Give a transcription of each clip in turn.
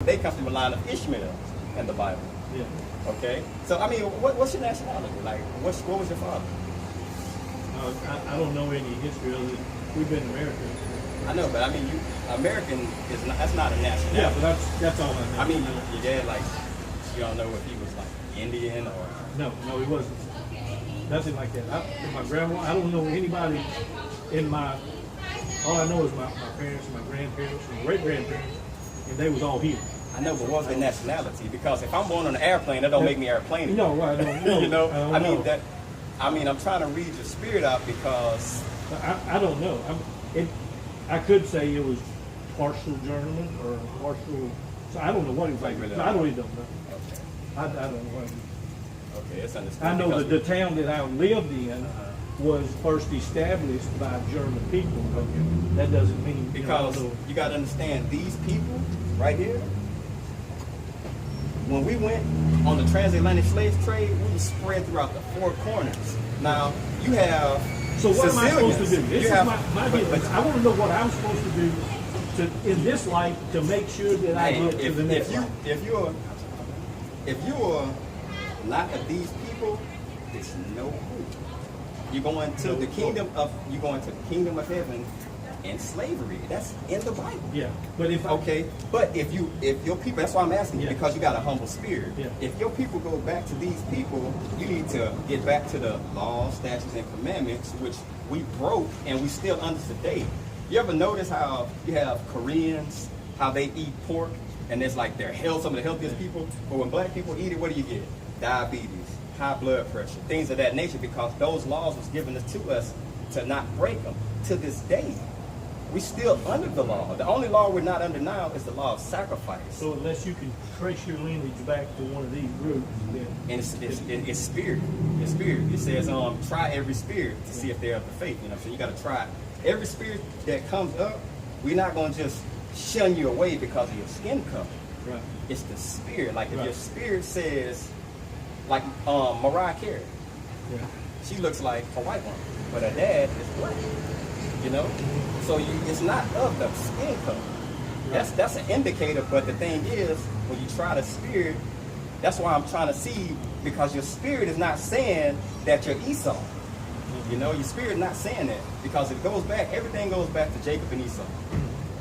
they come from the line of Ishmael in the Bible. Yeah. Okay? So, I mean, what's your nationality? Like, what was your father? I don't know any history of it. We've been American. I know, but I mean, American is not, that's not a nationality. Yeah, but that's all I know. I mean, your dad, like, you don't know if he was like Indian or... No, he wasn't. Nothing like that. My grandma, I don't know anybody in my... All I know is my parents and my grandparents and my great-grandparents, and they was all here. I know, but what's their nationality? Because if I'm born on an airplane, that don't make me airplane. No, I don't know. You know, I mean know. I'm trying to read your spirit out because I don't know. I could say it was partial German or partial. So I don't know what exactly. Really I really don't know. Okay. I don't know what. Okay, it's understood. I know that the town that I lived in was first established by German people. Okay. That doesn't mean because you got to understand these people right here. When we went on the transatlantic slave trade, we were spread throughout the four corners. Now, you have So what am I supposed to do? This is my but I want to know what I'm supposed to do in this life to make sure that I get to the next life. If you're not of these people, it's no hope. You're going to the kingdom of heaven in slavery. That's in the Bible. Yeah, but if your people, that's why I'm asking you, because you got a humble spirit. Yeah. If your people go back to these people, you need to get back to the laws, statutes, and commandments, which we broke and we still under today. You ever notice how you have Koreans, how they eat pork, and it's like they're some of the healthiest people, but when black people eat it, what do you get? Diabetes, high blood pressure, things of that nature, because those laws was given to us to not break them. To this day, we still under the law. The only law we're not under now is the law of sacrifice. So unless you can trace your lineage back to one of these groups, then and it's spirit. It's spirit. It says try every spirit to see if they're of the faith. You know, so you got to try every spirit that comes up. We're not going to just shun you away because of your skin color. Right. It's the spirit. Like if your spirit says, like Mariah Carey, she looks like a white woman, but her dad is black. You know, so it's not of the skin color. That's an indicator. But the thing is, when you try the spirit, that's why I'm trying to see, because your spirit is not saying that you're Esau. You know, your spirit not saying that, because it goes back. Everything goes back to Jacob and Esau.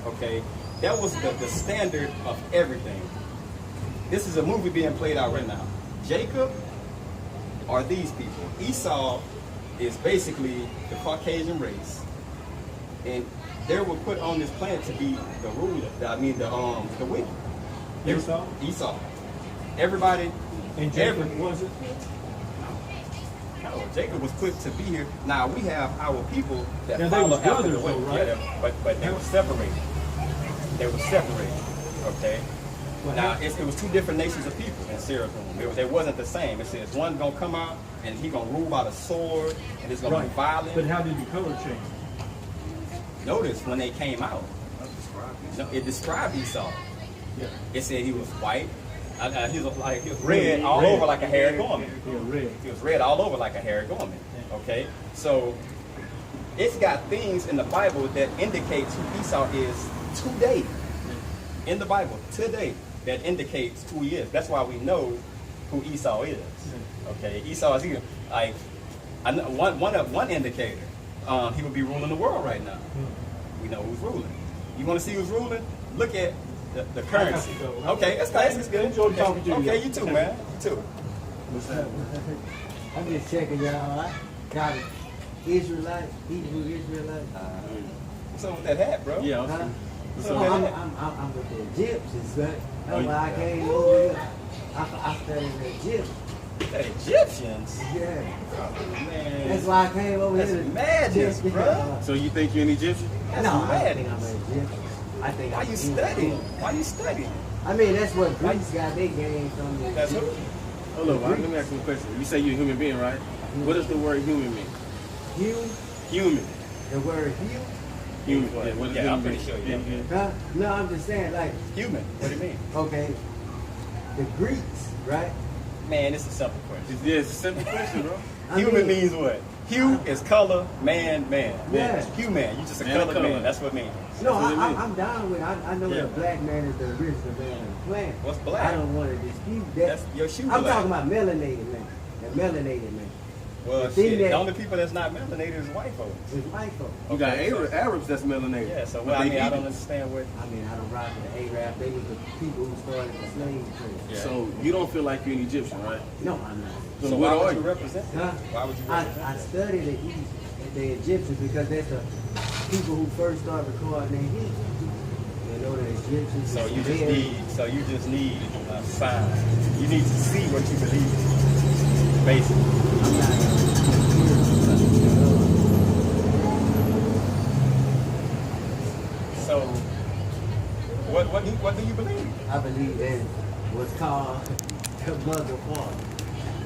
Okay, that was the standard of everything. This is a movie being played out right now. Jacob are these people. Esau is basically the Caucasian race. And they were put on this planet to be the ruler. The wicked. Esau. Everybody. And Jacob was it? No, Jacob was put to be here. Now we have our people that follow after the way. Right? Yeah, but they were separated. They were separated. Okay. Now it was two different nations of people in Seraphim. They wasn't the same. It says one's gonna come out and he's gonna rule by the sword and it's gonna be violent. But how did the color change? Notice when they came out, it described Esau. Yeah. It said he was white. He was red all over like a hairy garment. He was red all over like a hairy garment. Okay, so it's got things in the Bible that indicates who Esau is today. In the Bible today, that indicates who he is. That's why we know who Esau is. Okay, Esau is here. Like one indicator. He would be ruling the world right now. We know who's ruling. You want to see who's ruling? Look at the currency. Okay, that's nice. That's good. Enjoy talking to you. Okay, you too, man. You too. I'm just checking y'all. I got it. Israelite, Hebrew Israelite. What's up with that hat, bro? Yeah. I'm with the Egyptians, right? That's why I came over here. I studied the Egyptians. The Egyptians? Yeah. Oh, man. That's why I came over here. That's madness, bro. So you think you're an Egyptian? That's no, madness. I don't think I'm an Egyptian. I think Why you studying? Why you studying? I mean, that's what Greeks got their game from. That's who? Hold on, let me ask you a question. You say you're a human being, right? What does the word human mean? Human. The word human? Human. Yeah, what does I'm human pretty mean? sure. Yeah. Huh? No, I'm just saying, like, Human. What do you mean? okay, the Greeks, right? Man, it's a simple question. Yeah, it's a simple question, bro. Human means what? Hue is color, man. Yeah. Hue man. You just a Man of color color. man. That's what it means. No, That's what it means. I'm down with it. I know Yeah. the black man is the original man of the plant. What's black? I don't want to dispute that. That's your shoe I'm black. talking about melanated man. The melanated man. Well, the thing shit, that- the only people that's not melanated is white folks. With white folks. You got Okay, so- Arabs that's melanated. Yeah, so But well, I they mean, I eat don't it. understand what. I mean, I don't rock with the Arab. They was the people who started the slave trade. Yeah. So you don't feel like you're an Egyptian, right? No, I'm not. So what why are would you you? represent? Huh? Why would you I represent? study the East, the Egyptians, because that's the people who first started recording their history. You know, the Egyptians. So the you just Sumerians. need a sign. You need to see what you believe in, basically. I'm not. So what do you believe? I believe in what's called the mother father.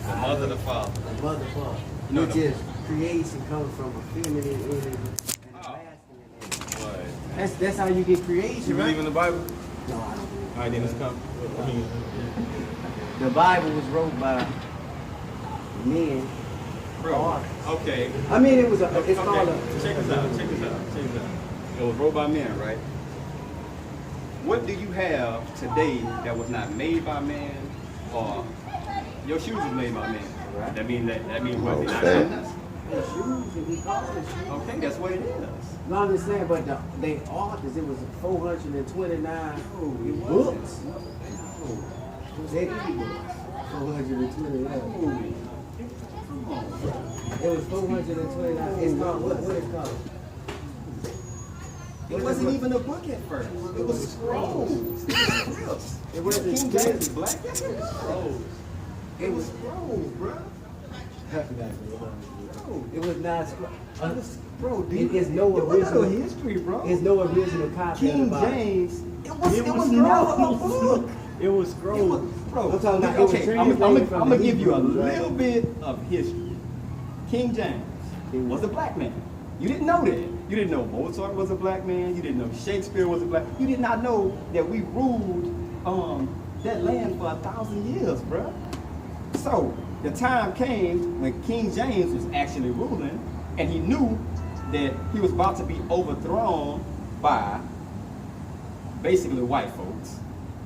The mother, the father. The mother father. No, Which no. is creation comes from a feminine energy and a Oh. masculine energy. That's how you get creation, You right? believe in the Bible? No, I don't believe. All right, then let's come. The Bible was wrote by men. Bro, okay. I mean, it was a. It's Okay, called a. check this out. It was wrote by men, right? What do you have today that was not made by man, or your shoes was made by man? Right. That mean what? Oh, Not fair. us? The shoes, and we call it shoes. Okay, that's what it is. No, I'm just saying, but they authors, it was 429 it books. wasn't. They books. 429. It was 429. It's called, what is it called? It wasn't even a book at first. It was scrolls. It was scripts. It wasn't King scripts. James is black. Yes, it was scrolls. It was scrolls, bro. It was not, Bro, it is no original history, bro. It's no original copy of the King Bible. James. It was never a book. It was It scrolls. was, bro. I'm talking about it was okay, translated from I'm the gonna give you a Hebrew, right? little bit of history. King James was a black man. You didn't know that. You didn't know Mozart was a black man. You didn't know Shakespeare was a black. You did not know that we ruled that land for 1,000 years, bro. So the time came when King James was actually ruling, and he knew that he was about to be overthrown by basically white folks.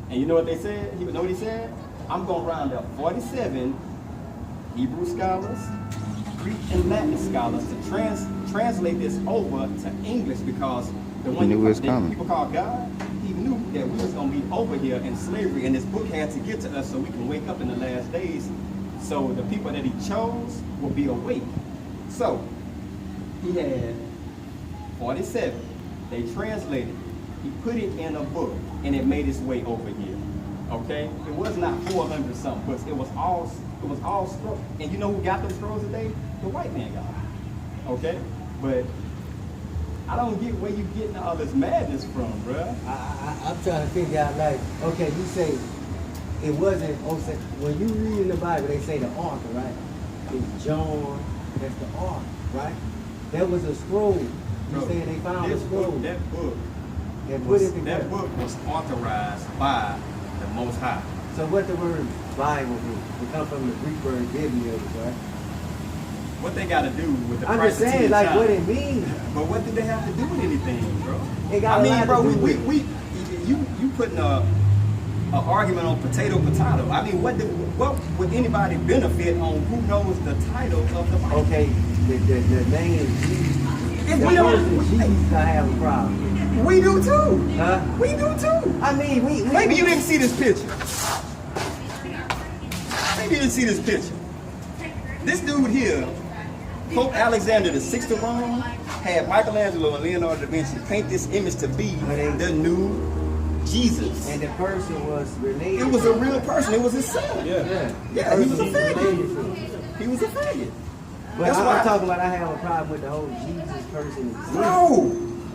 And you know what they said? You know what he said? I'm gonna round up 47 Hebrew scholars, Greek and Latin scholars to translate this over to English, because the one knew it was that coming. people call God, he knew that we was gonna be over here in slavery, and this book had to get to us so we can wake up in the last days, so the people that he chose will be awake. So he had 47. They translated it. He put it in a book, and it made its way over here. Okay, it was not 400 something books. It was all scrolls. And you know who got those scrolls today? The white man got them. Okay, but I don't get where you getting all this madness from, bruh. I'm trying to figure out, like, okay, you say it wasn't, when you read in the Bible, they say the author, right? It's John, that's the author, right? That was a scroll. You Bro, saying they found a this scroll. book, that book and put it together. That book was authorized by the Most High. So what the word Bible means? It comes from the Greek word biblios, right? What they got to do with the I'm just price of saying, 10 like, times? what it means. But what did they have to do with anything, bro? It got I a mean, lot bro, to do with you putting a argument on potato. I mean, what would anybody benefit on who knows the title of the Bible? Okay, the name is Jesus. And The we don't- person Jesus I have a problem. We do too. Huh? We do too. I mean, we Maybe you didn't see this picture. Maybe you didn't see this picture. This dude here, Pope Alexander VI of Rome, had Michelangelo and Leonardo da Vinci paint this image to be the new Jesus. And the person was related. It was a real person. It was his son. Yeah. Yeah, he was a Related faggot. to. He was a faggot. But That's I'm why- talking about I have a problem with the whole Jesus person exists. Bro,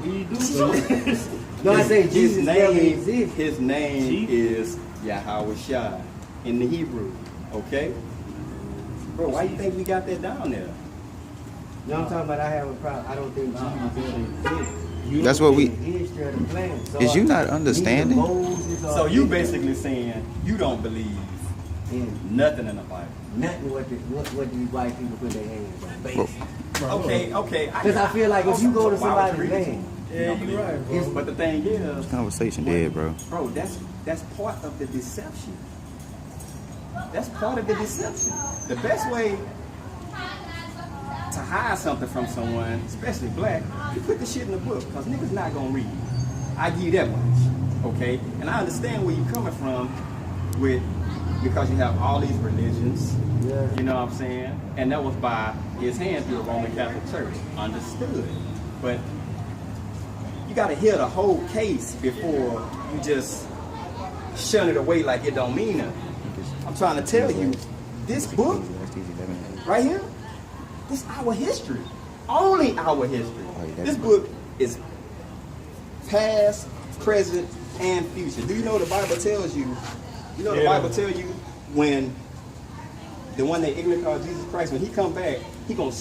We do. No, I say his Jesus never name. exists. His name Jesus? is Yahawah in the Hebrew. Okay, bro. Why you think we got that down there? No, I'm talking about I have a problem. I don't think Jesus ever exists. That's what we- The history of the planet. So Is you not neither understanding? Moses or So you Abraham. basically saying you don't believe And Nothing in the Bible. nothing what these white people put their hands on. Basically. Okay. Because I feel like if you go to somebody's land, Yeah, you're right, bro. But the thing is, Conversation dead, bro. bro, that's part of the deception. That's part of the deception. The best way to hide something from someone, especially black, you put the shit in the book, because niggas not gonna read. I give you that much, okay? And I understand where you're coming from because you have all these religions, you know what I'm saying? And that was by his hand through the Roman Catholic Church. Understood. But you gotta hear the whole case before you just shun it away like it don't mean nothing. I'm trying to tell you, this book right here, this is our history. Only our history. This book is past, present, and future. Do you know the Bible tells you? You know the Bible tells you when the one that ignorant called Jesus Christ, when he come back, he gonna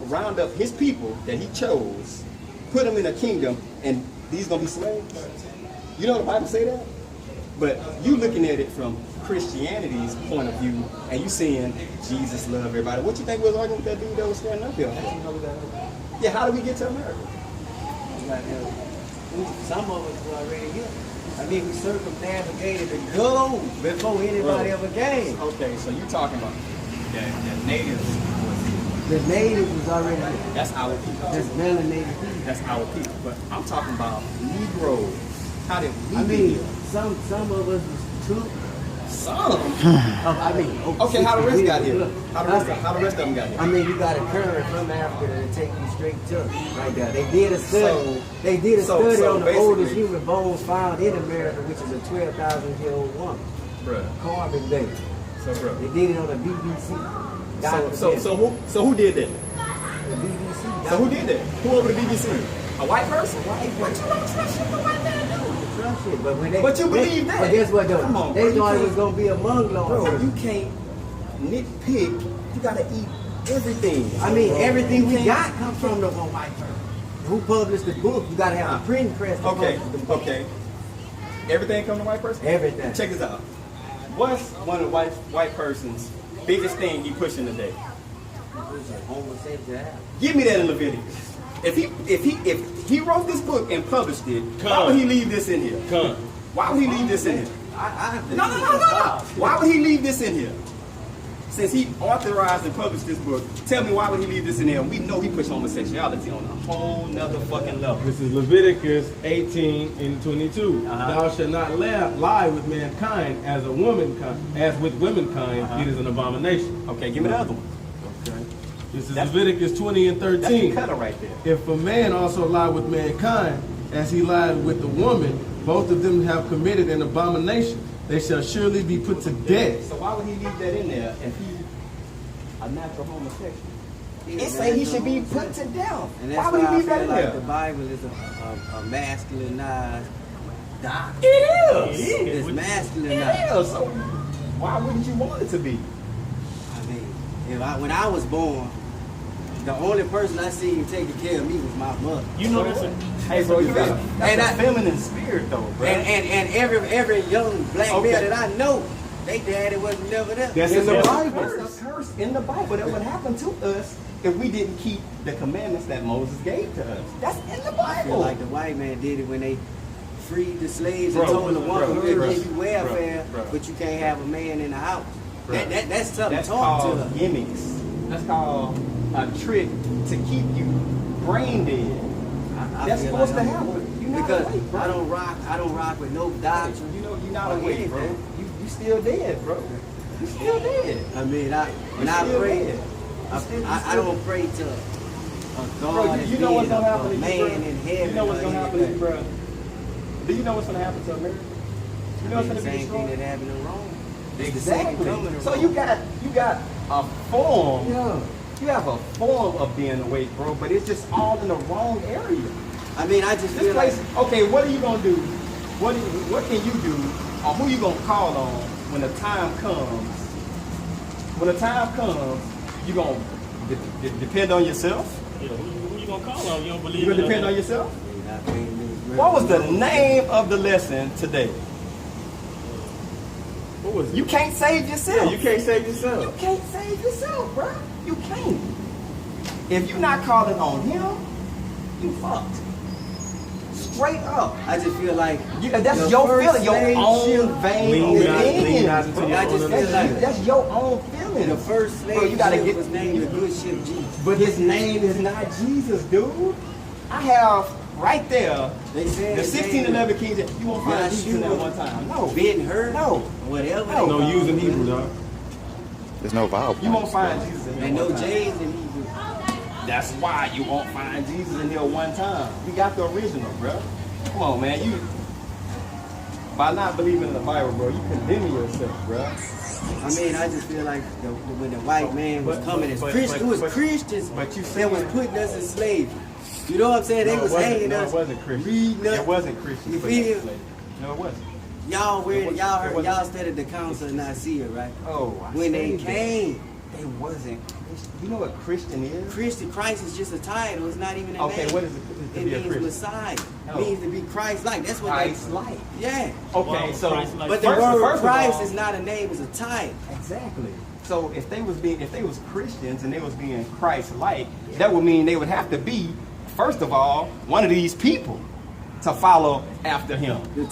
round up his people that he chose, put them in a kingdom, and these gonna be slaves. You know the Bible say that? But you looking at it from Christianity's point of view, and you seeing Jesus love everybody. What you think was arguing with that dude that was standing up here? Yeah, how did we get to America? some of us were already here. I mean, we circumnavigated the globe before anybody ever came. Okay, so you talking about the natives. The natives was already here. That's our people. That's melanated people. That's our people. But I'm talking about Negroes. How did we I get mean, here? some of us was true. Some. I mean, Okay, how the rest got here? Look, How the rest of them got here? I mean, you got a current from Africa that take you straight to right there. They did a study. So- they did a study so on the oldest basically- human bones found in America, which is a 12,000-year-old woman, Bruh. carbon dated. So, bro. They did it on the BBC. So who did that? The BBC. So who did that? Who over the BBC? A white person? White But person. you don't trust shit the white man do. Trust shit, but when they, But you believe that. But guess what though? Come on, they bro, you thought it can't- was gonna be a Mongol. Bro, you can't nitpick. You gotta eat everything. I mean, Bro, everything you we can't- got comes from the one white person. Who published the book? You gotta have a printing press to Okay, publish the book. okay. Everything come to white person? Everything. Check this out. What's one of the white person's biggest thing he pushing today? Homosexuality. Give me that in Leviticus. If he wrote this book and published it, why would he leave this in here? Why would he leave this in here? No. Why would he leave this in here? Since he authorized and published this book, tell me why would he leave this in here? We know he pushed homosexuality on a whole nother fucking level. This is Leviticus 18:22. Thou shalt not lie with mankind as with womankind. It is an abomination. Okay, give me the other one. This is That's- Leviticus 20 and That's the 13. cutter right there. If a man also lie with mankind as he lied with the woman, both of them have committed an abomination. They shall surely be put to death. So why would he leave that in there if he a natural homosexual? It say he should be put to death. And Why that's would why he I leave that feel in like there? the Bible is a masculinized doctrine. It is. It's masculinized. It is. So why wouldn't you want it to be? I mean, when I was born, the only person I seen taking care of me was my mother. You know this. Hey, bro, you got And a feminine spirit, though, bro. And every young black Okay. male that I know, they daddy was never there. That's in the Bible. There's a curse in the Bible that would happen to us if we didn't keep the commandments that Moses gave to us. That's in the I feel Bible. like the white man did it when they freed the slaves Bro, and told the woman bro, we'll bro, give you welfare, bro. but you can't have a man in the house. Bro. That's something That's taught to called her. gimmicks. That's called a trick to keep you brain dead. I That's feel supposed like to I'm- happen. You're not Because awake, bro. I don't rock with no doctrine. You know, you're not or awake, bro. anything. You still dead, bro. You still dead. I mean, when You I still pray, dead. I don't pray to a God Bro, that's you know what's being gonna happen a to you, man bro? in heaven. You know what's or gonna happen to you, anything. bro? Do you know what's gonna happen to America? You know what's The gonna be same thing that destroyed? happened in Rome. It's the second coming Exactly. of So Rome. you got a form. Yeah. You have a form of being awake, bro, but it's just all in the wrong area. I mean, I just This feel like place, okay, what are you gonna do? What can you do, or who you gonna call on when the time comes? When the time comes, you gonna depend on yourself? Yeah, who you gonna call on? You don't believe You gonna in depend that? on yourself? I can't What was the name of the lesson today? What was it? You can't save yourself. Yeah, you can't save You yourself. can't save yourself, bro. You can't. If you're not calling on him, you fucked. Straight up. I just feel like That's the your first feeling, your slave own ship- vain Lean not opinions, into bro. your I just own feel like That's your own feeling. the first slave Bro, you gotta ship get was named the good ship Jesus. But his name is not Jesus, dude. I have right there They said the his name 1611 King James. You won't find Jesus in that one time. No. Ben Hur, No. whatever. No. No using Hebrew, dog. There's no vowel You won't points. find Jesus in there. And no one time. J's in Hebrew. That's why you won't find Jesus in there one time. We got the original, bro. Come on, man. You by not believing in the Bible, bro, you condemning yourself, bro. I mean, I just feel like when the white man was coming as Christians, it was Christians but you that was putting us in slavery. You know what I'm saying? They was hanging us. It wasn't Christian. reading us. It wasn't Christian. You put that feel? slave. No, it wasn't. Y'all It heard wasn't- y'all studied the council of Nicaea, right? Oh, When they came, it wasn't. You know what Christian is? Christian Christ is just a title. It's not even a Okay, name. what is it to It be a means Christian? Messiah. No. Means to be Christ-like. That's what Christ-like. Yeah. Okay, so Christ-like. But the first word of Christ all- is not a name; it's a title. Exactly. So if they was Christians and they was being Christ-like, that would mean they would have to be, first of all, one of these people to follow after him.